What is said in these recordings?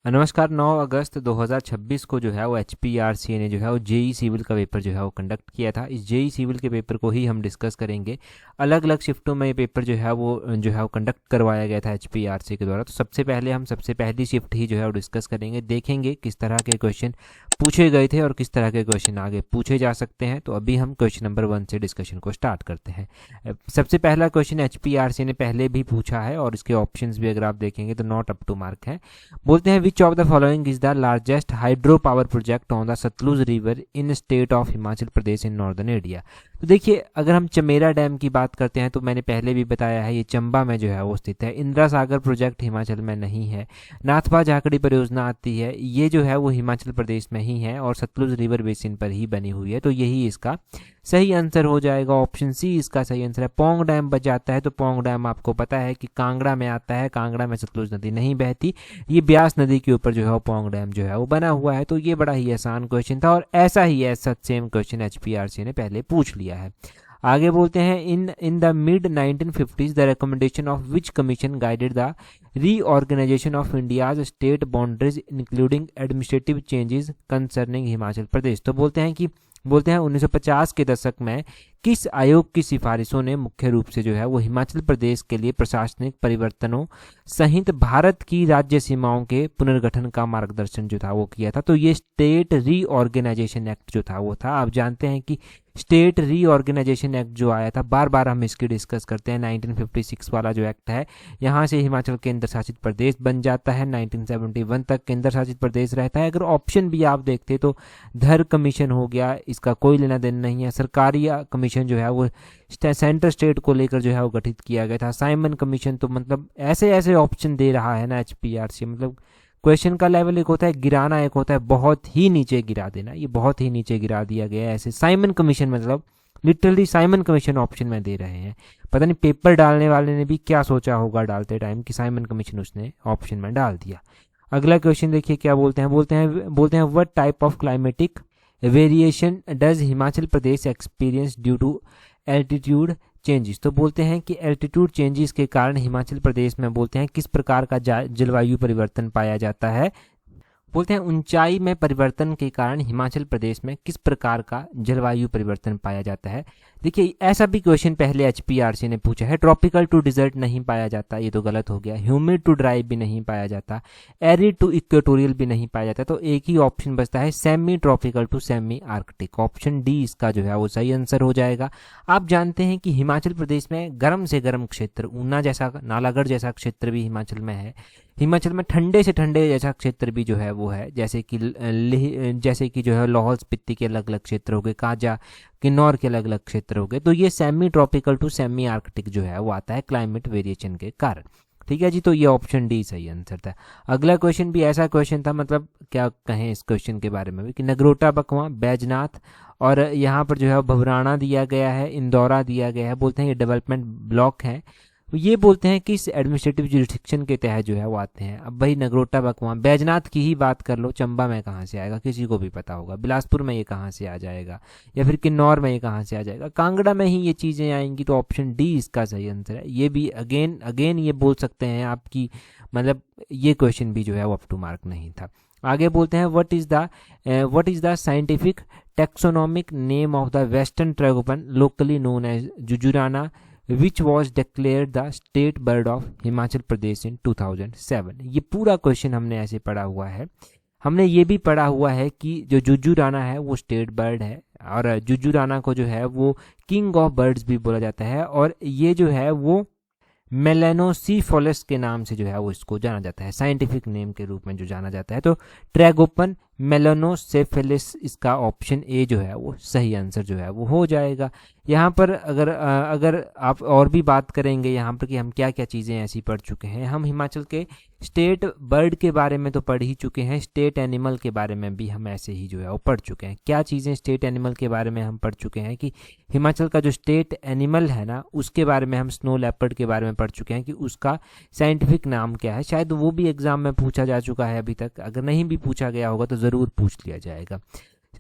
नमस्कार। 9 अगस्त 2026 को जो है वो HPRC ने जो है वो जेई सिविल का पेपर जो है वो कंडक्ट किया था। इस जेई सिविल के पेपर को ही हम डिस्कस करेंगे। अलग अलग शिफ्टों में ये पेपर जो है वो कंडक्ट करवाया गया था HPRC के द्वारा। तो सबसे पहले हम सबसे पहली शिफ्ट ही जो है वो डिस्कस करेंगे, देखेंगे किस तरह के क्वेश्चन पूछे गए थे और किस तरह के क्वेश्चन आगे पूछे जा सकते हैं। तो अभी हम क्वेश्चन नंबर 1 से डिस्कशन को स्टार्ट करते हैं। सबसे पहला क्वेश्चन HPRC ने पहले भी पूछा है और इसके ऑप्शंस भी अगर आप देखेंगे तो नॉट अप टू मार्क है। बोलते हैं which of the following is the largest hydro power project on the Sutlej river in state of Himachal Pradesh in northern India. तो देखिए, अगर हम चमेरा डैम की बात करते हैं तो मैंने पहले भी बताया है ये चंबा में जो है वो स्थित है। इंदिरा सागर प्रोजेक्ट हिमाचल में नहीं है। नाथपा झाकड़ी परियोजना आती है, ये जो है वो हिमाचल प्रदेश में ही है और सतलुज रिवर बेसिन पर ही बनी हुई है। तो यही इसका सही आंसर हो जाएगा। ऑप्शन सी इसका सही आंसर है। पोंग डैम बच जाता है तो पोंग डैम आपको पता है कि कांगड़ा में आता है। कांगड़ा में सतलुज नदी नहीं बहती, ये ब्यास नदी के ऊपर जो है वो पोंग डैम जो है वो बना हुआ है। तो ये बड़ा ही आसान क्वेश्चन था और ऐसा ही ऐसा सेम क्वेश्चन HPRC ने पहले पूछ लिया है। आगे बोलते हैं in the mid 1950s the recommendation of which commission guided the reorganisation of India's state boundaries including administrative changes concerning Himachal Pradesh. तो बोलते हैं 1950 के दशक में किस आयोग की सिफारिशों ने मुख्य रूप से जो है वो हिमाचल प्रदेश के लिए प्रशासनिक परिवर्तनों सहित भारत की राज्य सीमाओं के पुनर्गठन का मार्गदर्शन जो था वो किया था। तो ये स्टेट रीऑर्गेनाइजेशन एक्ट जो था वो था। आप जानते हैं कि स्टेट रीऑर्गेनाइजेशन एक्ट जो आया था, बार बार हम इसकी डिस्कस करते हैं। 1956 वाला जो एक्ट है, यहाँ से हिमाचल केंद्र शासित प्रदेश बन जाता है। 1971 तक केंद्र शासित प्रदेश रहता है। अगर ऑप्शन भी आप देखते तो धर कमीशन हो गया, इसका कोई लेना देना नहीं है। सरकारी कमीशन जो है वो सेंटर स्टेट को लेकर जो है वो गठित किया गया था। साइमन कमीशन, तो मतलब ऐसे ऐसे ऑप्शन दे रहा है ना HPRC। मतलब क्वेश्चन का लेवल एक होता है गिराना, एक होता है बहुत ही नीचे गिरा देना। ये बहुत ही नीचे गिरा दिया गया है। ऐसे साइमन कमीशन मतलब लिटरली साइमन कमीशन ऑप्शन में दे रहे हैं। पता नहीं पेपर डालने वाले ने भी क्या सोचा होगा डालते टाइम कि साइमन कमीशन उसने ऑप्शन में डाल दिया। अगला क्वेश्चन देखिए क्या बोलते हैं what type of climatic variation does Himachal Pradesh experience due to altitude changes. तो बोलते हैं कि एल्टीट्यूड चेंजेस के कारण हिमाचल प्रदेश में बोलते हैं किस प्रकार का जलवायु परिवर्तन पाया जाता है। बोलते हैं ऊंचाई में परिवर्तन के कारण हिमाचल प्रदेश में किस प्रकार का जलवायु परिवर्तन पाया जाता है। देखिए, ऐसा भी क्वेश्चन पहले HPRC ने पूछा है। ट्रॉपिकल टू डिजर्ट नहीं पाया जाता, ये तो गलत हो गया। ह्यूमिड टू ड्राई भी नहीं पाया जाता। एरिड टू इक्वेटोरियल भी नहीं पाया जाता। तो एक ही ऑप्शन बचता है semi tropical to semi arctic. Option D इसका जो है वो सही आंसर हो जाएगा। आप जानते हैं कि हिमाचल प्रदेश में गर्म से गर्म क्षेत्र, ऊना जैसा, नालागढ़ जैसा क्षेत्र भी हिमाचल में है। हिमाचल में ठंडे से ठंडे जैसा क्षेत्र भी जो है वो है, जैसे कि जो है लाहौल स्पीति के अलग अलग क्षेत्र हो गए, काजा किन्नौर के अलग अलग क्षेत्र हो गए। तो ये semi tropical to semi arctic जो है वो आता है क्लाइमेट वेरिएशन के कारण। ठीक है जी, तो ये ऑप्शन डी सही आंसर था। अगला क्वेश्चन भी ऐसा क्वेश्चन था, मतलब क्या कहें इस क्वेश्चन के बारे में भी, कि नगरोटा बकवां, बैजनाथ और यहाँ पर जो है भबराना दिया गया है, इंदौरा दिया गया है। बोलते हैं ये डेवलपमेंट ब्लॉक है। तो ये बोलते हैं कि इस एडमिनिस्ट्रेटिव जुरिस्डिक्शन के तहत जो है वो आते हैं। अब भाई नगरोटा बकवां, बैजनाथ की ही बात कर लो, चंबा में कहाँ से आएगा किसी को भी पता होगा। बिलासपुर में ये कहाँ से आ जाएगा, या फिर किन्नौर में ये कहाँ से आ जाएगा, कांगड़ा में ही ये चीज़ें आएंगी। तो ऑप्शन डी इसका सही आंसर है। ये भी अगेन अगेन ये बोल सकते हैं आपकी, मतलब ये क्वेश्चन भी जो है वो अप टू मार्क नहीं था। आगे बोलते हैं what is the scientific taxonomic name of the western tragopan locally known as Jujurana which was declared the state bird of Himachal Pradesh in 2007। ये पूरा क्वेश्चन हमने ऐसे पढ़ा हुआ है। हमने ये भी पढ़ा हुआ है कि जो जुजुराना है वो स्टेट बर्ड है, और जुजुराना को जो है वो किंग ऑफ बर्ड्स भी बोला जाता है। और ये जो है वो मेलेनोसिफोलस के नाम से जो है वो इसको जाना जाता है, साइंटिफिक नेम के रूप में जो जाना जाता है। तो ट्रैगोपन मेलेनोसेफेलिस, इसका ऑप्शन ए जो है वो सही आंसर जो है वो हो जाएगा। यहाँ पर अगर आप और भी बात करेंगे यहाँ पर कि हम क्या क्या चीज़ें ऐसी पढ़ चुके हैं। हम हिमाचल के स्टेट बर्ड के बारे में तो पढ़ ही चुके हैं, स्टेट एनिमल के बारे में भी हम ऐसे ही जो है वो पढ़ चुके हैं। क्या चीज़ें स्टेट एनिमल के बारे में हम पढ़ चुके हैं कि हिमाचल का जो स्टेट एनिमल है ना, उसके बारे में हम स्नो लेपर्ड के बारे में पढ़ चुके हैं कि उसका साइंटिफिक नाम क्या है। शायद वो भी एग्जाम में पूछा जा चुका है अभी तक, अगर नहीं भी पूछा गया होगा तो ज़रूर पूछ लिया जाएगा।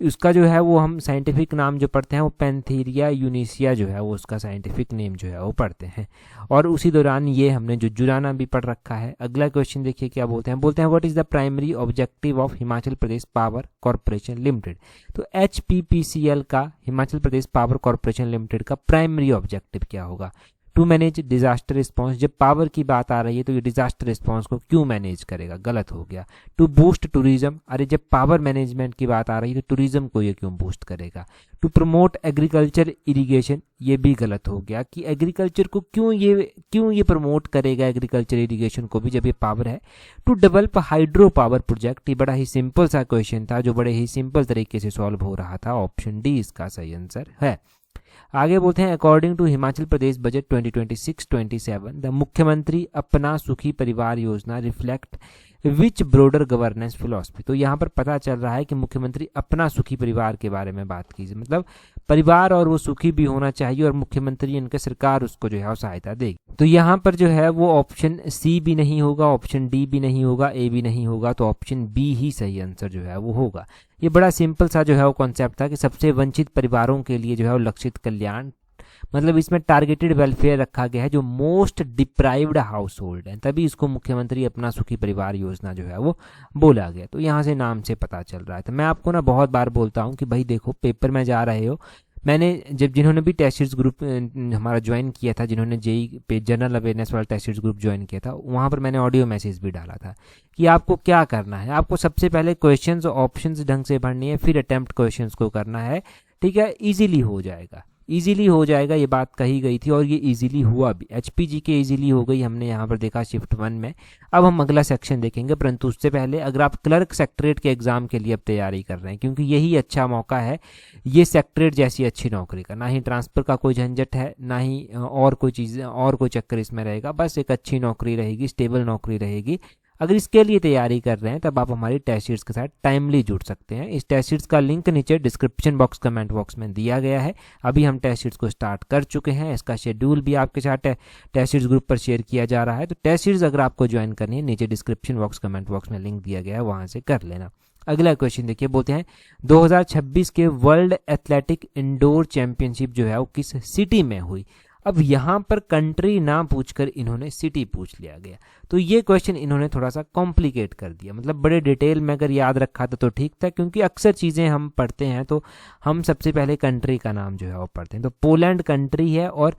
तो उसका जो है वो हम साइंटिफिक नाम जो पढ़ते हैं वो पैंथेरिया यूनिसिया जो है वो उसका साइंटिफिक नेम जो है वो पढ़ते हैं। और उसी दौरान ये हमने जुराना भी पढ़ रखा है। अगला क्वेश्चन देखिए क्या बोलते हैं what is the primary objective of Himachal Pradesh power corporation limited. तो HPPCL का, Himachal Pradesh power corporation limited का प्राइमरी ऑब्जेक्टिव क्या होगा? To manage disaster response. जब पावर की बात आ रही है तो ये डिजास्टर रिस्पॉन्स को क्यों मैनेज करेगा? गलत हो गया। टू बूस्ट टूरिज्म, अरे जब पावर मैनेजमेंट की बात आ रही है तो टूरिज्म को ये क्यों बूस्ट करेगा? टू प्रमोट एग्रीकल्चर इरिगेशन, ये भी गलत हो गया कि एग्रीकल्चर को क्यों ये प्रमोट करेगा एग्रीकल्चर इरिगेशन को भी, जब ये पावर है। To develop hydro power project, ये बड़ा ही सिंपल सा क्वेश्चन था जो बड़े ही सिंपल तरीके से सॉल्व हो रहा था। ऑप्शन डी इसका सही आंसर है। आगे बोलते हैं according to Himachal Pradesh budget 2026-27 the Mukhyamantri Apna Sukhi Parivar Yojana reflect which broader governance philosophy. तो यहाँ पर पता चल रहा है कि मुख्यमंत्री अपना सुखी परिवार के बारे में बात कीजिए, मतलब परिवार और वो सुखी भी होना चाहिए और मुख्यमंत्री इनके सरकार उसको जो है वो सहायता देगी। तो यहाँ पर जो है वो ऑप्शन सी भी नहीं होगा, ऑप्शन डी भी नहीं होगा, ए भी नहीं होगा, तो ऑप्शन बी ही सही आंसर जो है वो होगा। ये बड़ा सिंपल सा जो है वो कॉन्सेप्ट था कि सबसे वंचित परिवारों के लिए जो है वो लक्षित कल्याण, मतलब इसमें टारगेटेड वेलफेयर रखा गया है जो मोस्ट डिप्राइव्ड हाउस होल्ड है, तभी इसको मुख्यमंत्री अपना सुखी परिवार योजना जो है वो बोला गया। तो यहाँ से नाम से पता चल रहा है। तो मैं आपको ना बहुत बार बोलता हूँ कि भाई देखो पेपर में जा रहे हो, मैंने जब जिन्होंने भी टेस्ट सीरीज ग्रुप हमारा ज्वाइन किया था, जिन्होंने जेई पे जनरल अवेयरनेस वाला टेस्ट सीरीज ग्रुप ज्वाइन किया था, वहाँ पर मैंने ऑडियो मैसेज भी डाला था कि आपको क्या करना है। आपको सबसे पहले क्वेश्चंस ऑप्शंस ढंग से भरनी है, फिर अटेम्प्ट क्वेश्चंस को करना है, ठीक है। इजीली हो जाएगा, इजीली हो जाएगा, ये बात कही गई थी और ये इजीली हुआ भी। HPG के इजीली हो गई, हमने यहाँ पर देखा शिफ्ट 1 में। अब हम अगला सेक्शन देखेंगे, परंतु उससे पहले अगर आप क्लर्क सेक्रेटरीट के एग्जाम के लिए अब तैयारी कर रहे हैं, क्योंकि यही अच्छा मौका है ये सेक्रेटरीट जैसी अच्छी नौकरी का, ना ही ट्रांसफर का कोई झंझट है, ना ही और कोई चीज़ और कोई चक्कर इसमें रहेगा, बस एक अच्छी नौकरी रहेगी, स्टेबल नौकरी रहेगी। अगर इसके लिए तैयारी कर रहे हैं तब आप हमारी टेस्ट सीरीज के साथ टाइमली जुड़ सकते हैं। इस टेस्ट सीरीज का लिंक नीचे डिस्क्रिप्शन बॉक्स कमेंट बॉक्स में दिया गया है। अभी हम टेस्ट सीरीज को स्टार्ट कर चुके हैं, इसका शेड्यूल भी आपके साथ टेस्ट सीरीज ग्रुप पर शेयर किया जा रहा है। तो टेस्ट सीरीज अगर आपको ज्वाइन करनी है, नीचे डिस्क्रिप्शन बॉक्स कमेंट बॉक्स में लिंक दिया गया है, वहाँ से कर लेना। अगला क्वेश्चन देखिए, बोलते हैं 2026 के वर्ल्ड एथलेटिक इंडोर चैंपियनशिप जो है वो किस सिटी में हुई। अब यहाँ पर कंट्री ना पूछकर इन्होंने सिटी पूछ लिया गया, तो ये क्वेश्चन इन्होंने थोड़ा सा कॉम्प्लिकेट कर दिया। मतलब बड़े डिटेल में अगर याद रखा तो ठीक था, क्योंकि अक्सर चीज़ें हम पढ़ते हैं तो हम सबसे पहले कंट्री का नाम जो है वो पढ़ते हैं। तो पोलैंड कंट्री है और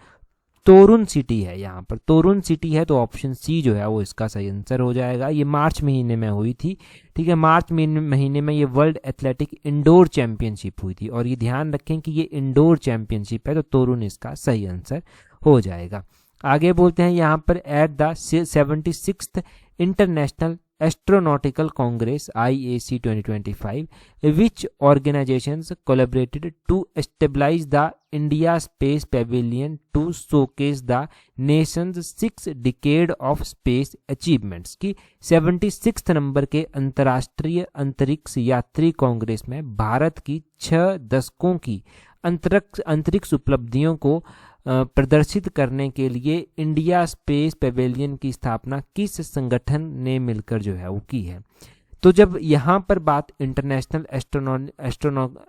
तोरुन सिटी है, यहाँ पर तोरुन सिटी है, तो ऑप्शन सी जो है वो इसका सही आंसर हो जाएगा। ये मार्च महीने में हुई थी, ठीक है। मार्च महीने में ये वर्ल्ड एथलेटिक इंडोर चैंपियनशिप हुई थी, और ये ध्यान रखें कि ये इंडोर चैंपियनशिप है, तो तोरुन इसका सही आंसर हो जाएगा। आगे बोलते हैं यहाँ पर at the 76th international astronautical Congress IAC 2025 which organizations collaborated to establish the India Space Pavilion to showcase the nation's 6 decade of space achievements की 76th नंबर के अंतर्राष्ट्रीय अंतरिक्ष यात्री कांग्रेस में भारत की 6 दशकों की अंतरिक्ष उपलब्धियों को प्रदर्शित करने के लिए इंडिया स्पेस पेवेलियन की स्थापना किस संगठन ने मिलकर जो है वो की है। तो जब यहाँ पर बात इंटरनेशनल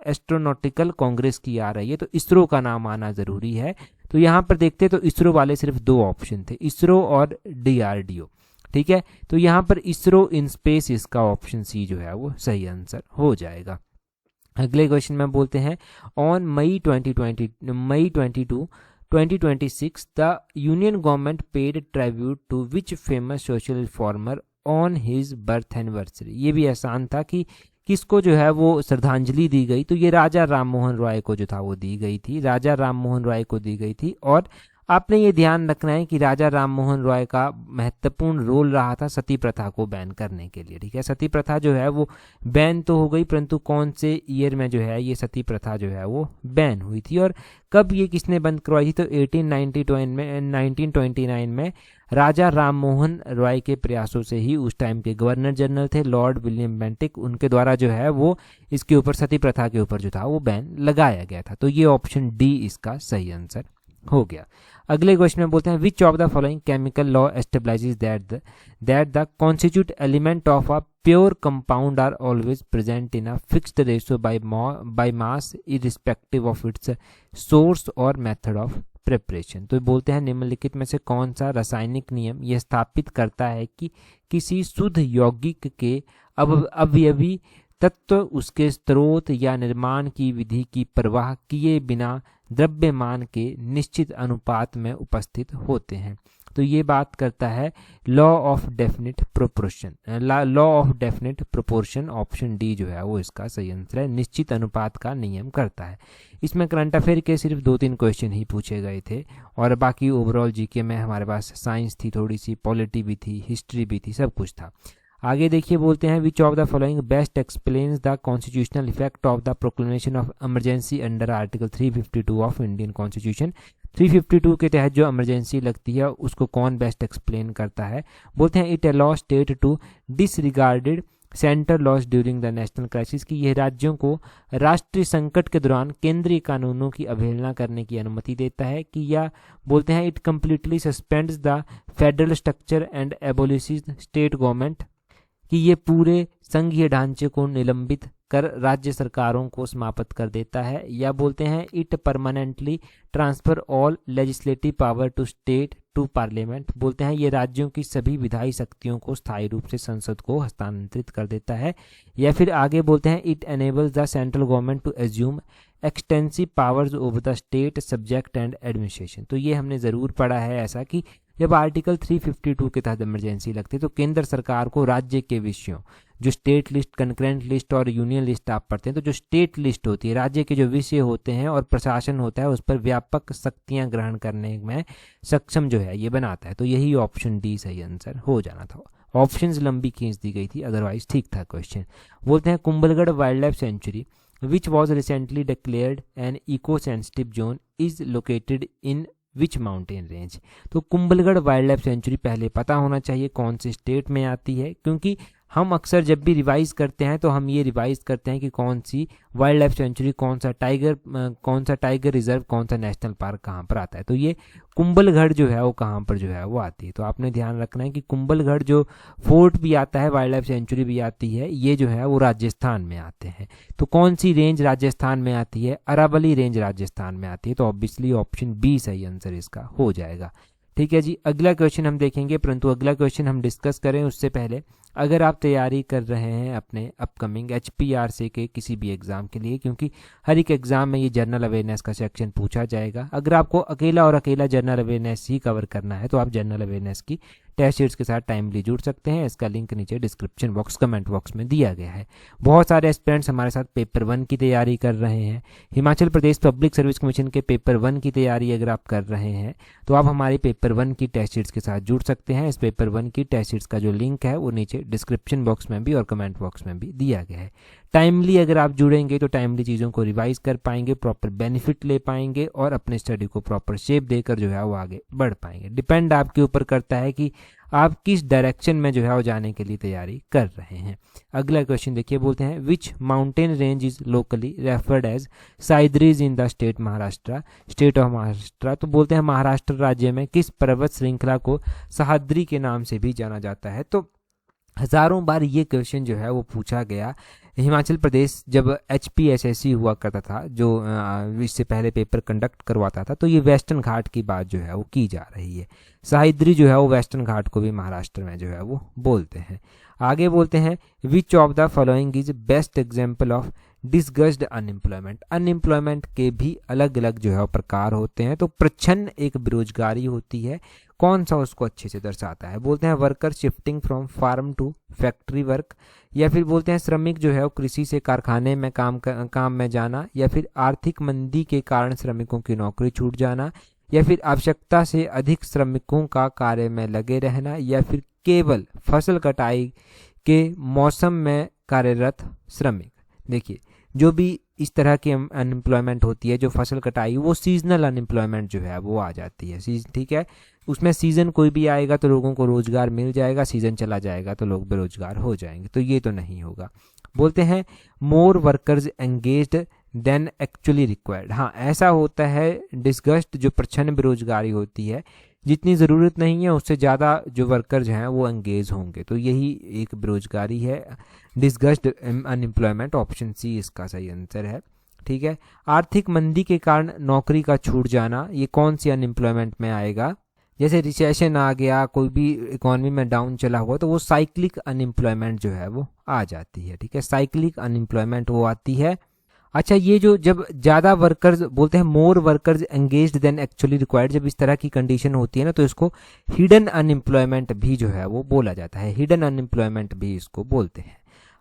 एस्ट्रोनॉटिकल कांग्रेस की आ रही है तो इसरो का नाम आना जरूरी है। तो यहाँ पर देखते तो इसरो वाले सिर्फ 2 ऑप्शन थे, इसरो और DRDO, ठीक है। तो यहाँ पर इसरो इन स्पेस, इसका ऑप्शन सी जो है वो सही आंसर हो जाएगा। अगले क्वेश्चन में बोलते हैं on May 22 2026 the union government paid tribute to which famous social reformer on his birth anniversary. ये भी आसान था कि किसको जो है वो श्रद्धांजलि दी गई, तो ये राजा राम मोहन रॉय को जो था वो दी गई थी, राजा राम मोहन रॉय को दी गई थी। और आपने ये ध्यान रखना है कि राजा राम मोहन रॉय का महत्वपूर्ण रोल रहा था सती प्रथा को बैन करने के लिए, ठीक है। सती प्रथा जो है वो बैन तो हो गई, परंतु कौन से ईयर में जो है ये सती प्रथा जो है वो बैन हुई थी और कब ये किसने बंद करवाई थी, तो 1929 में राजा राम मोहन रॉय के प्रयासों से ही उस टाइम के गवर्नर जनरल थे लॉर्ड विलियम बेंटिक, उनके द्वारा जो है वो इसके ऊपर सती प्रथा के ऊपर जो था वो बैन लगाया गया था। तो ये ऑप्शन डी इसका सही आंसर हो गया। अगले क्वेश्चन में बोलते हैं which of the following chemical law establishes that the constitute element of a pure compound are always present in a fixed ratio by mass irrespective of its source और method of preparation. तो बोलते हैं निम्नलिखित में से कौन सा रासायनिक नियम यह स्थापित करता है कि किसी शुद्ध यौगिक के अवयवी तत्व उसके स्रोत या निर्माण की विधि की परवाह किए बिना द्रव्यमान के निश्चित अनुपात में उपस्थित होते हैं। तो ये बात करता है law of definite proportion. Option D जो है वो इसका सही आंसर है, निश्चित अनुपात का नियम करता है। इसमें करंट अफेयर के सिर्फ 2-3 क्वेश्चन ही पूछे गए थे और बाकी ओवरऑल जीके में हमारे पास साइंस थी, थोड़ी सी पॉलिटी भी थी, हिस्ट्री भी थी, सब कुछ था। आगे देखिए बोलते हैं which of the following best explains the constitutional effect of the proclamation of emergency under article 352 of Indian constitution. 352 के तहत जो इमरजेंसी लगती है उसको कौन बेस्ट एक्सप्लेन करता है। बोलते हैं it allow state to disregarded centre laws during the national crisis, की यह राज्यों को राष्ट्रीय संकट के दौरान केंद्रीय कानूनों की अवहेलना करने की अनुमति देता है। कि या बोलते हैं it completely suspends the federal structure and abolishes state government, कि ये पूरे संघीय ढांचे को निलंबित कर राज्य सरकारों को समाप्त कर देता है। या बोलते हैं it permanently transfer all legislative power to state to parliament, बोलते हैं ये राज्यों की सभी विधायी शक्तियों को स्थायी रूप से संसद को हस्तांतरित कर देता है। या फिर आगे बोलते हैं it enables the central government to assume extensive powers over the state subject and administration. तो ये हमने ज़रूर पढ़ा है ऐसा कि जब आर्टिकल 352 के तहत इमरजेंसी लगती है तो केंद्र सरकार को राज्य के विषयों, जो स्टेट लिस्ट, कंकरेंट लिस्ट और यूनियन लिस्ट आप पढ़ते हैं, तो जो स्टेट लिस्ट होती है, राज्य के जो विषय होते हैं और प्रशासन होता है, उस पर व्यापक शक्तियां ग्रहण करने में सक्षम जो है ये बनाता है। तो यही ऑप्शन डी सही आंसर हो जाना था। ऑप्शंस लंबी खींच दी गई थी, अदरवाइज ठीक था क्वेश्चन। बोलते हैं Kumbhalgarh wildlife sanctuary which was recently declared an eco sensitive zone is located in which mountain range. तो कुंभलगढ़ वाइल्ड लाइफ सेंचुरी पहले पता होना चाहिए कौन से स्टेट में आती है, क्योंकि हम अक्सर जब भी रिवाइज करते हैं तो हम ये रिवाइज करते हैं कि कौन सी वाइल्ड लाइफ सेंचुरी, कौन सा टाइगर रिजर्व, कौन सा नेशनल पार्क कहाँ पर आता है। तो ये कुंभलगढ़ जो है वो कहाँ पर जो है वो आती है। तो आपने ध्यान रखना है कि कुंभलगढ़ जो फोर्ट भी आता है, वाइल्ड लाइफ सेंचुरी भी आती है, ये जो है वो राजस्थान में आते हैं। तो कौन सी रेंज राजस्थान में आती है? अरावली रेंज राजस्थान में आती है। तो ऑब्वियसली ऑप्शन बी सही आंसर इसका हो जाएगा। ठीक है जी, अगला क्वेश्चन हम देखेंगे, परंतु अगला क्वेश्चन हम डिस्कस करें उससे पहले अगर आप तैयारी कर रहे हैं अपने अपकमिंग HPRC के किसी भी एग्ज़ाम के लिए, क्योंकि हर एक एग्ज़ाम में ये जनरल अवेयरनेस का सेक्शन पूछा जाएगा। अगर आपको अकेला जनरल अवेयरनेस ही कवर करना है तो आप जनरल अवेयरनेस की टेस्ट सीरीज के साथ टाइमली जुड़ सकते हैं। इसका लिंक नीचे डिस्क्रिप्शन बॉक्स, कमेंट बॉक्स में दिया गया है। बहुत सारे एस्पिरेंट्स हमारे साथ पेपर 1 की तैयारी कर रहे हैं। Himachal Pradesh public service commission के पेपर 1 की तैयारी अगर आप कर रहे हैं तो आप हमारी पेपर 1 की टेस्ट सीरीज के साथ जुड़ सकते हैं। इस पेपर 1 की टेस्ट सीरीज का जो लिंक है वो नीचे डिस्क्रिप्शन बॉक्स में भी और कमेंट बॉक्स में भी दिया गया है। टाइमली अगर आप जुड़ेंगे तो टाइमली चीज़ों को रिवाइज कर पाएंगे, प्रॉपर बेनिफिट ले पाएंगे और अपने स्टडी को प्रॉपर शेप देकर जो है वो आगे बढ़ पाएंगे। डिपेंड आपके ऊपर करता है कि आप किस डायरेक्शन में जो है वो जाने के लिए तैयारी कर रहे हैं। अगला क्वेश्चन देखिए, बोलते हैं which mountain range is locally referred as Sahyadris in the state of Maharashtra. तो बोलते हैं महाराष्ट्र राज्य में किस पर्वत श्रृंखला को सह्याद्री के नाम से भी जाना जाता है। तो हज़ारों बार ये क्वेश्चन जो है वो पूछा गया। हिमाचल प्रदेश जब HPSSC हुआ करता था, जो इससे पहले पेपर कंडक्ट करवाता था, तो ये वेस्टर्न घाट की बात जो है वो की जा रही है। सह्याद्री जो है वो वेस्टर्न घाट को भी महाराष्ट्र में जो है वो बोलते हैं। आगे बोलते हैं which of the following is best example of disguised unemployment. Unemployment के भी अलग अलग जो है प्रकार होते हैं। तो प्रच्छन्न एक बेरोजगारी होती है, कौन सा उसको अच्छे से दर्शाता है? बोलते हैं worker shifting from farm to factory work, या फिर बोलते हैं श्रमिक जो है वो कृषि से कारखाने में काम में जाना, या फिर आर्थिक मंदी के कारण श्रमिकों की नौकरी छूट जाना, या फिर आवश्यकता से अधिक श्रमिकों का कार्य में लगे रहना, या फिर केवल फसल कटाई के मौसम में कार्यरत श्रमिक। देखिए जो भी इस तरह की अनएम्प्लॉयमेंट होती है, जो फसल कटाई, वो सीजनल अनएम्प्लॉयमेंट जो है वो आ जाती है। ठीक है, उसमें सीज़न कोई भी आएगा तो लोगों को रोज़गार मिल जाएगा, सीज़न चला जाएगा तो लोग बेरोजगार हो जाएंगे। तो ये तो नहीं होगा। बोलते हैं more workers engaged than actually required. हाँ, ऐसा होता है डिस्गस्ट जो प्रच्छन्न बेरोजगारी होती है, जितनी ज़रूरत नहीं है उससे ज़्यादा जो वर्कर्स हैं वो एंगेज होंगे, तो यही एक बेरोजगारी है, डिस्गस्ट अनएम्प्लॉयमेंट। ऑप्शन सी इसका सही आंसर है। ठीक है, आर्थिक मंदी के कारण नौकरी का छूट जाना, ये कौन सी अनएम्प्लॉयमेंट में आएगा? जैसे रिसेशन आ गया, कोई भी इकोनॉमी में डाउन चला हुआ, तो वो साइक्लिक अनएम्प्लॉयमेंट जो है वो आ जाती है। ठीक है, साइक्लिक अनएम्प्लॉयमेंट वो आती है। अच्छा, ये जो जब ज़्यादा वर्कर्स बोलते हैं more workers engaged than actually required, जब इस तरह की कंडीशन होती है ना, तो इसको हिडन अनएम्प्लॉयमेंट भी जो है वो बोला जाता है, हिडन अनएम्प्लॉयमेंट भी इसको बोलते हैं।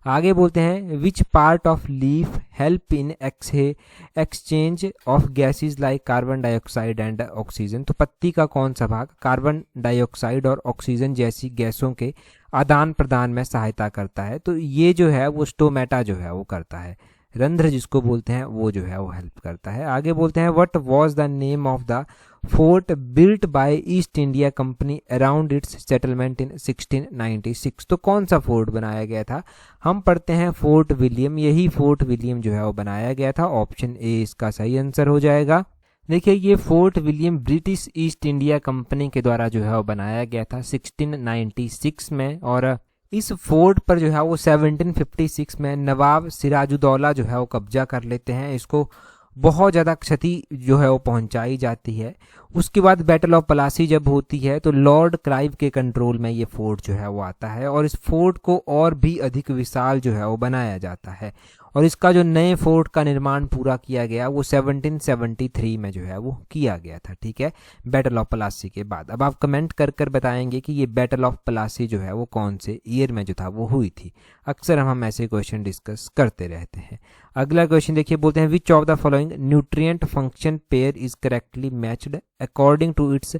आगे बोलते हैं which part of leaf help in exchange of gases like carbon dioxide and oxygen. तो पत्ती का कौन सा भाग कार्बन डाइऑक्साइड और ऑक्सीजन जैसी गैसों के आदान प्रदान में सहायता करता है? तो ये जो है वो स्टोमेटा जो है वो करता है, रंध्र जिसको बोलते हैं वो जो है वो हेल्प करता है। आगे बोलते हैं what was the name of the fort built by east India company around its settlement in 1696। तो कौन सा फोर्ट बनाया गया था? हम पढ़ते हैं फोर्ट विलियम, यही फोर्ट विलियम जो है वो बनाया गया था। ऑप्शन ए इसका सही आंसर हो जाएगा। देखिए, ये fort William British east India company के द्वारा जो है वो बनाया गया था 1696 में, और इस फोर्ट पर जो है वो 1756 में नवाब सिराजुद्दौला जो है वो कब्जा कर लेते हैं। इसको बहुत ज़्यादा क्षति जो है वो पहुंचाई जाती है। उसके बाद बैटल ऑफ पलासी जब होती है तो लॉर्ड क्लाइव के कंट्रोल में ये फोर्ट जो है वो आता है, और इस फोर्ट को और भी अधिक विशाल जो है वो बनाया जाता है, और इसका जो नए फोर्ट का निर्माण पूरा किया गया वो 1773 में जो है वो किया गया था। ठीक है, बैटल ऑफ पलासी के बाद। अब आप कमेंट कर कर बताएंगे कि ये बैटल ऑफ पलासी जो है वो कौन से ईयर में जो था वो हुई थी। अक्सर हम ऐसे क्वेश्चन डिस्कस करते रहते हैं। अगला क्वेश्चन देखिए, बोलते हैं which of the following nutrient function pair is correctly matched according to its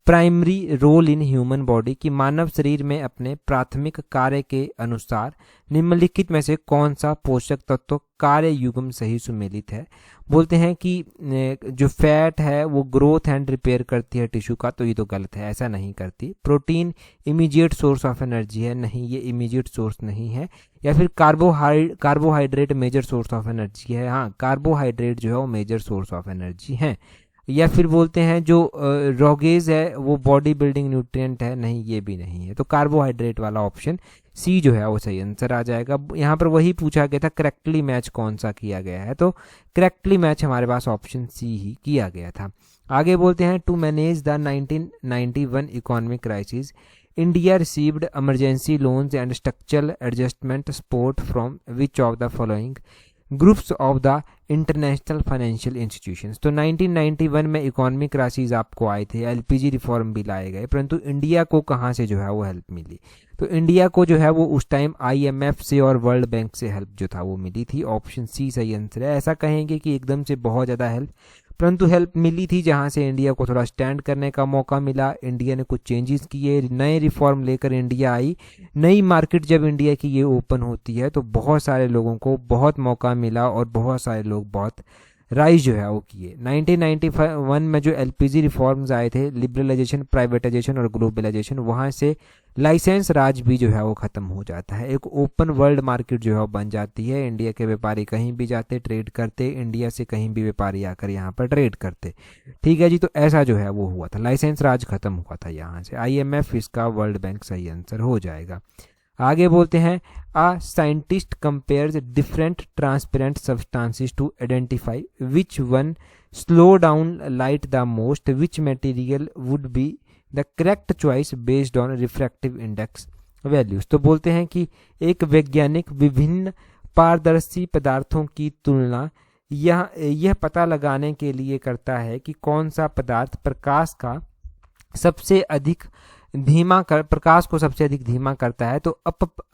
primary role in human body, कि मानव शरीर में अपने प्राथमिक कार्य के अनुसार निम्नलिखित में से कौन सा पोषक तत्व कार्य युग्म सही सुमेलित है? बोलते हैं कि जो फैट है वो ग्रोथ एंड रिपेयर करती है टिश्यू का, तो ये तो गलत है, ऐसा नहीं करती। Protein immediate source of energy है, नहीं, ये इमीडिएट सोर्स नहीं है। या फिर carbohydrate major source of energy है, हाँ, कार्बोहाइड्रेट जो है वो मेजर सोर्स ऑफ एनर्जी है। या फिर बोलते हैं जो रोगेज है वो बॉडी बिल्डिंग न्यूट्रिएंट है, नहीं, ये भी नहीं है। तो कार्बोहाइड्रेट वाला ऑप्शन सी जो है वो सही आंसर आ जाएगा। यहाँ पर वही पूछा गया था करेक्टली मैच कौन सा किया गया है, तो करेक्टली मैच हमारे पास ऑप्शन सी ही किया गया था। आगे बोलते हैं to manage the 1991 economic crisis India received emergency loans and structural adjustment support from which of the following groups of the international financial institutions. तो 1991 में इकोनॉमिक क्राइसिस आपको आए थे, एलपीजी रिफॉर्म भी लाए गए, परंतु इंडिया को कहाँ से जो है वो हेल्प मिली? तो इंडिया को जो है वो उस टाइम आईएमएफ से और वर्ल्ड बैंक से हेल्प जो था वो मिली थी। ऑप्शन सी सही आंसर है। ऐसा कहेंगे कि एकदम से बहुत ज़्यादा हेल्प, परंतु हेल्प मिली थी जहां से इंडिया को थोड़ा स्टैंड करने का मौका मिला। इंडिया ने कुछ चेंजेस किए, नए रिफॉर्म लेकर इंडिया आई। नई मार्केट जब इंडिया की ये ओपन होती है तो बहुत सारे लोगों को बहुत मौका मिला और बहुत सारे लोग बहुत राइज जो है वो किए। 1991 में जो एलपीजी रिफॉर्म्स आए थे, लिबरलाइजेशन, प्राइवेटाइजेशन और ग्लोबलाइजेशन, वहाँ से लाइसेंस राज भी जो है वो ख़त्म हो जाता है। एक ओपन वर्ल्ड मार्केट जो है वो बन जाती है। इंडिया के व्यापारी कहीं भी जाते ट्रेड करते, इंडिया से कहीं भी व्यापारी आकर यहाँ पर ट्रेड करते। ठीक है जी, तो ऐसा जो है वो हुआ था, लाइसेंस राज खत्म हुआ था यहाँ से। आईएमएफ इसका वर्ल्ड बैंक सही आंसर हो जाएगा। आगे बोलते हैं a scientist compares different transparent substances to identify which one slow down light the most, which material would be the correct choice based on refractive index values. तो बोलते हैं कि एक वैज्ञानिक विभिन्न पारदर्शी पदार्थों की तुलना यह पता लगाने के लिए करता है कि कौन सा पदार्थ प्रकाश को सबसे अधिक धीमा करता है। तो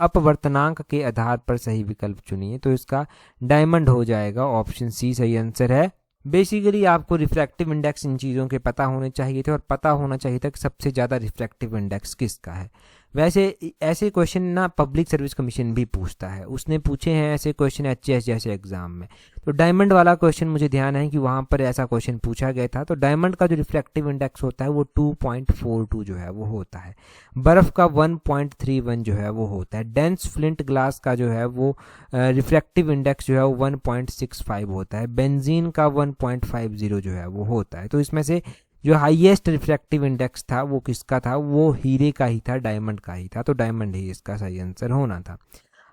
अपवर्तनांक के आधार पर सही विकल्प चुनिए, तो इसका डायमंड हो जाएगा। ऑप्शन सी सही आंसर है। बेसिकली आपको रिफ्रैक्टिव इंडेक्स इन चीज़ों के पता होने चाहिए थे, और पता होना चाहिए था कि सबसे ज़्यादा रिफ्रैक्टिव इंडेक्स किसका है। वैसे ऐसे क्वेश्चन ना पब्लिक सर्विस कमीशन भी पूछता है, उसने पूछे हैं ऐसे क्वेश्चन एचएएस जैसे एग्जाम में। तो डायमंड वाला क्वेश्चन मुझे ध्यान है कि वहाँ पर ऐसा क्वेश्चन पूछा गया था। तो डायमंड का जो रिफ्रैक्टिव इंडेक्स होता है वो 2.42 जो है वो होता है। बर्फ़ का 1.31 जो है वो होता है। डेंस फ्लिंट ग्लास का जो है वो रिफ्रैक्टिव इंडेक्स जो है वो 1.65 होता है। बेंजीन का 1.50 जो है वो होता है। तो इसमें से जो हाईएस्ट रिफ्रैक्टिव इंडेक्स था वो किसका था, वो हीरे का ही था, डायमंड का ही था। तो डायमंड ही इसका सही आंसर होना था।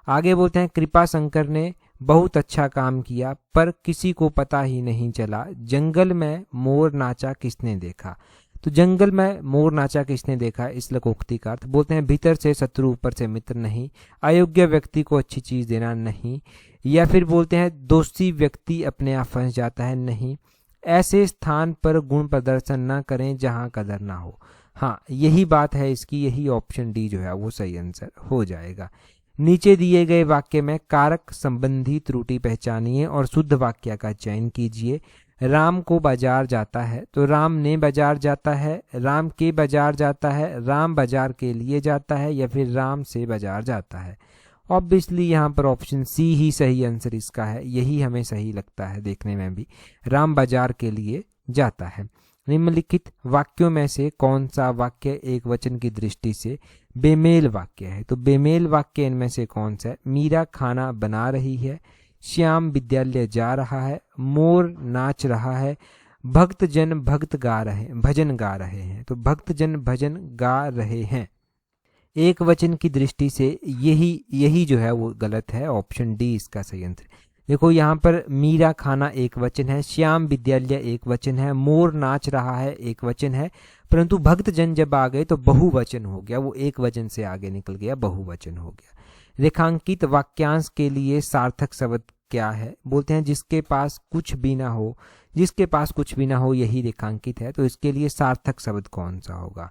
आगे बोलते हैं कृपा शंकर ने बहुत अच्छा काम किया पर किसी को पता ही नहीं चला, जंगल में मोर नाचा किसने देखा। तो जंगल में मोर नाचा किसने देखा, इस लोकोक्ति का अर्थ बोलते हैं भीतर से शत्रु ऊपर से मित्र नहीं, अयोग्य व्यक्ति को अच्छी चीज देना नहीं, या फिर बोलते हैं दोषी व्यक्ति अपने आप फंस जाता है नहीं, ऐसे स्थान पर गुण प्रदर्शन न करें जहां कदर ना हो। हाँ, यही बात है इसकी, यही ऑप्शन डी जो है वो सही आंसर हो जाएगा। नीचे दिए गए वाक्य में कारक संबंधी त्रुटि पहचानिए और शुद्ध वाक्य का चयन कीजिए। राम को बाजार जाता है, तो राम ने बाजार जाता है, राम के बाजार जाता है, राम बाजार के लिए जाता है, या फिर राम से बाजार जाता है। ऑब्वियसली यहाँ पर ऑप्शन सी ही सही आंसर इसका है, यही हमें सही लगता है देखने में भी, राम बाजार के लिए जाता है। निम्नलिखित वाक्यों में से कौन सा वाक्य एक वचन की दृष्टि से बेमेल वाक्य है। तो बेमेल वाक्य इनमें से कौन सा है। मीरा खाना बना रही है, श्याम विद्यालय जा रहा है, मोर नाच रहा है, भक्त जन भजन गा रहे हैं। तो भक्त जन भजन गा रहे हैं एक वचन की दृष्टि से यही जो है वो गलत है। ऑप्शन डी इसका सही आंसर। देखो यहाँ पर मीरा खाना एक वचन है, श्याम विद्यालय एक वचन है, मोर नाच रहा है एक वचन है, परंतु भक्त जन जब आ गए तो बहुवचन हो गया, वो एक वचन से आगे निकल गया, बहुवचन हो गया। रेखांकित वाक्यांश के लिए सार्थक शब्द क्या है। बोलते हैं जिसके पास कुछ भी ना हो, जिसके पास कुछ भी ना हो यही रेखांकित है। तो इसके लिए सार्थक शब्द कौन सा होगा।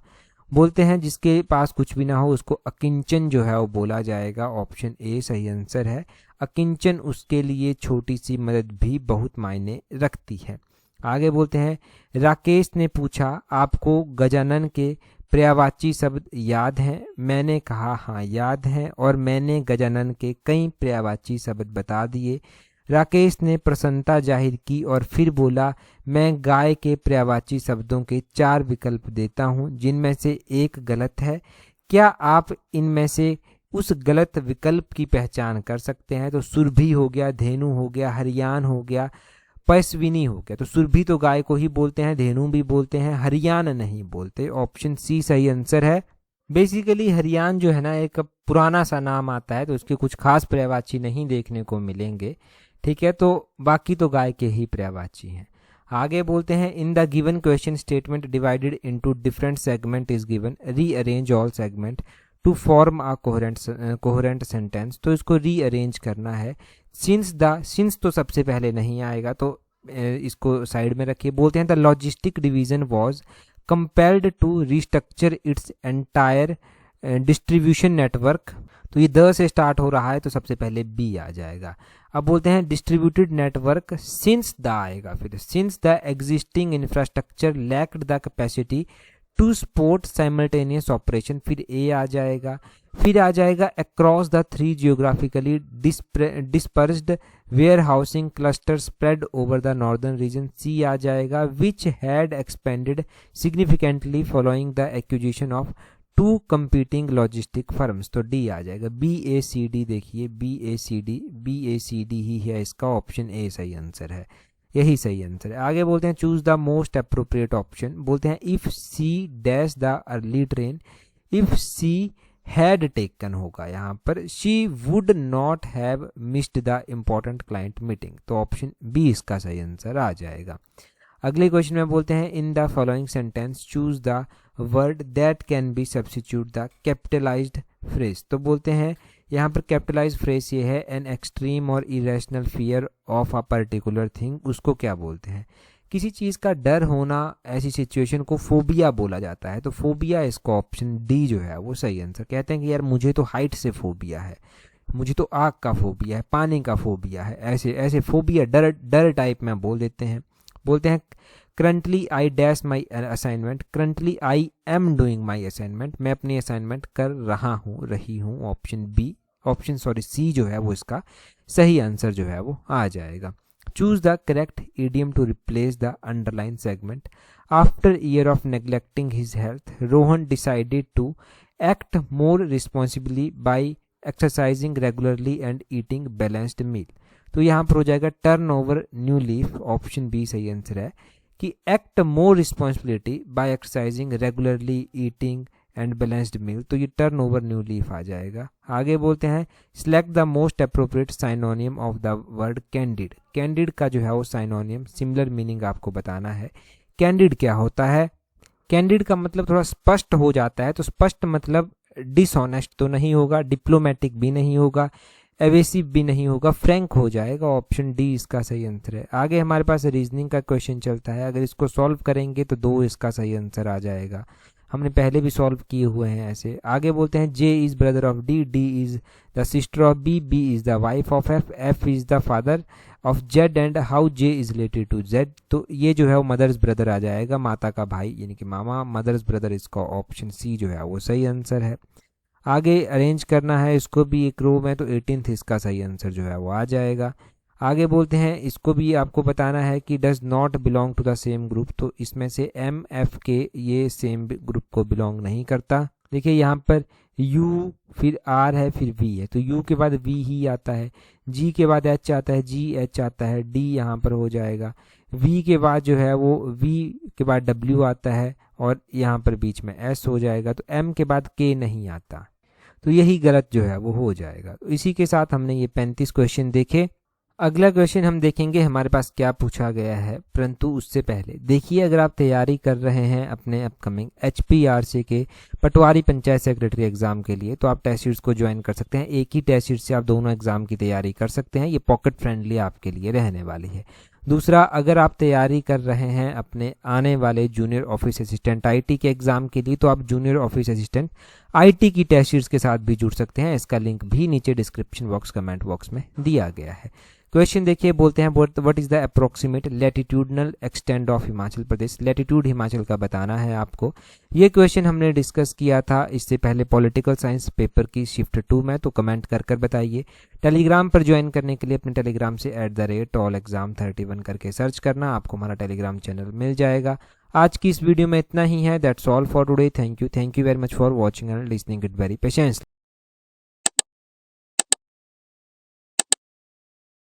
बोलते हैं जिसके पास कुछ भी ना हो उसको अकिंचन जो है वो बोला जाएगा। ऑप्शन ए सही आंसर है। अकिंचन उसके लिए छोटी सी मदद भी बहुत मायने रखती है। आगे बोलते हैं राकेश ने पूछा आपको गजानन के पर्यायवाची शब्द याद हैं। मैंने कहा हाँ याद हैं और मैंने गजानन के कई पर्यायवाची शब्द बता दिए। राकेश ने प्रसन्नता जाहिर की और फिर बोला मैं गाय के पर्यायवाची शब्दों के 4 विकल्प देता हूं जिनमें से एक गलत है। क्या आप इनमें से उस गलत विकल्प की पहचान कर सकते हैं। तो सुरभि हो गया, धेनु हो गया, हरियाण हो गया, पैसविनी हो गया। तो सुरभि तो गाय को ही बोलते हैं, धेनु भी बोलते हैं, हरियाण नहीं बोलते। ऑप्शन सी सही आंसर है। बेसिकली हरियाण जो है ना एक पुराना सा नाम आता है, तो उसके कुछ खास पर्यायवाची नहीं देखने को मिलेंगे। ठीक है, तो बाकी तो गाय के ही पर्यायवाची हैं। आगे बोलते हैं in the given question statement divided into different segment is given, rearrange all segment to form a coherent sentence. तो इसको रीअरेंज करना है। सिंस तो सबसे पहले नहीं आएगा, तो इसको साइड में रखिए। बोलते हैं the logistic division was compelled to restructure its entire distribution network. तो ये द से स्टार्ट हो रहा है, तो सबसे पहले बी आ जाएगा। अब बोलते हैं डिस्ट्रीब्यूटेड नेटवर्क सिंस द आएगा, फिर since the existing infrastructure lacked the capacity to support simultaneous operation, फिर ए आ जाएगा। फिर आ जाएगा across the 3 geographically dispersed warehousing cluster spread over the northern region, C आ जाएगा। Which had expanded significantly following the acquisition of 2 competing logistic firms, तो D आ जाएगा। BACD देखिए, BACD ही है इसका। ऑप्शन ए सही आंसर है, यही सही आंसर है। आगे बोलते हैं choose the most appropriate option. बोलते हैं if she dash the early train, if she had taken होगा यहाँ पर, she would not have missed the important client meeting, तो ऑप्शन बी इसका सही आंसर आ जाएगा। अगले क्वेश्चन में बोलते हैं in the following sentence choose the word that can be substitute the capitalised phrase. तो बोलते हैं यहाँ पर कैपिटलाइज्ड फ्रेज ये है एन एक्सट्रीम और irrational fear of a particular thing, उसको क्या बोलते हैं। किसी चीज़ का डर होना, ऐसी सिचुएशन को फोबिया बोला जाता है। तो फोबिया इसका ऑप्शन डी जो है वो सही आंसर। कहते हैं कि यार मुझे तो हाइट से फोबिया है, मुझे तो आग का फोबिया है, पानी का फोबिया है, ऐसे ऐसे फोबिया डर टाइप में बोल देते हैं। बोलते हैं currently I dash my assignment, currently I am doing my assignment, मैं अपनी असाइनमेंट कर रहा हूँ, रही हूँ। ऑप्शन सी जो है वो इसका सही आंसर जो है वो आ जाएगा। Choose the correct idiom to replace the underline segment. After year of neglecting his health, Rohan decided to act more responsibly by exercising regularly and eating balanced meal. तो यहाँ पर हो जाएगा turn over new leaf, option B सही answer है कि act more responsibility by exercising regularly, eating and balanced meal, तो ये टर्न ओवर न्यू लीफ आ जाएगा। आगे बोलते हैं select the most appropriate synonym of the word candid. Candid का जो है वो साइनोनियम, सिमिलर मीनिंग आपको बताना है। कैंडिड क्या होता है? कैंडिड का मतलब थोड़ा स्पष्ट हो जाता है, तो स्पष्ट मतलब डिसऑनेस्ट तो नहीं होगा, डिप्लोमेटिक भी नहीं होगा, एवेसिव भी नहीं होगा, फ्रैंक हो जाएगा। ऑप्शन डी इसका सही आंसर है। आगे हमारे पास रीजनिंग का क्वेश्चन चलता है, अगर इसको सॉल्व करेंगे तो 2 इसका सही आंसर आ जाएगा। हमने पहले भी सॉल्व किए हुए हैं ऐसे। आगे बोलते हैं J is brother of D, D is the sister of B, B is the wife of F, F is the father of Z and how J is related to Z. तो ये जो है वो मदर्स ब्रदर आ जाएगा, माता का भाई यानी कि मामा, मदर्स ब्रदर, इसका ऑप्शन सी जो है वो सही आंसर है। आगे अरेंज करना है इसको भी एक रो में, तो 18th इसका सही आंसर जो है वो आ जाएगा। आगे बोलते हैं इसको भी आपको बताना है कि does not belong to the same group, तो इसमें से एम एफ के ये सेम ग्रुप को बिलोंग नहीं करता। देखिए यहाँ पर यू फिर आर है फिर वी है, तो यू के बाद वी ही आता है, जी के बाद एच आता है, जी एच आता है, डी यहाँ पर हो जाएगा, वी के बाद जो है वो वी के बाद डब्ल्यू आता है और यहाँ पर बीच में एस हो जाएगा, तो एम के बाद के नहीं आता, तो यही गलत जो है वो हो जाएगा। तो इसी के साथ हमने ये 35 क्वेश्चन देखे। अगला क्वेश्चन हम देखेंगे हमारे पास क्या पूछा गया है, परंतु उससे पहले देखिए, अगर आप तैयारी कर रहे हैं अपने अपकमिंग HPRC के पटवारी पंचायत सेक्रेटरी एग्जाम के लिए, तो आप टेस्ट सीरीज को ज्वाइन कर सकते हैं। एक ही टेस्ट सीरीज से आप दोनों एग्जाम की तैयारी कर सकते हैं, ये पॉकेट फ्रेंडली आपके लिए रहने वाली है। दूसरा, अगर आप तैयारी कर रहे हैं अपने आने वाले जूनियर ऑफिस असिस्टेंट IT के एग्जाम के लिए, तो आप जूनियर ऑफिस असिस्टेंट IT की टेस्ट सीरीज के साथ भी जुड़ सकते हैं। इसका लिंक भी नीचे डिस्क्रिप्शन बॉक्स, कमेंट बॉक्स में दिया गया है। क्वेश्चन देखिए, बोलते हैं what is the approximate latitudinal extend of Himachal Pradesh. Latitude Himachal का बताना है आपको। ये क्वेश्चन हमने डिस्कस किया था इससे पहले पॉलिटिकल साइंस पेपर की शिफ्ट 2 में, तो कमेंट कर बताइए। टेलीग्राम पर ज्वाइन करने के लिए अपने टेलीग्राम से @allexam31 करके सर्च करना, आपको हमारा टेलीग्राम चैनल मिल जाएगा। आज की इस वीडियो में इतना ही है। That's all for today. Thank you very much for watching and listening it very patiently.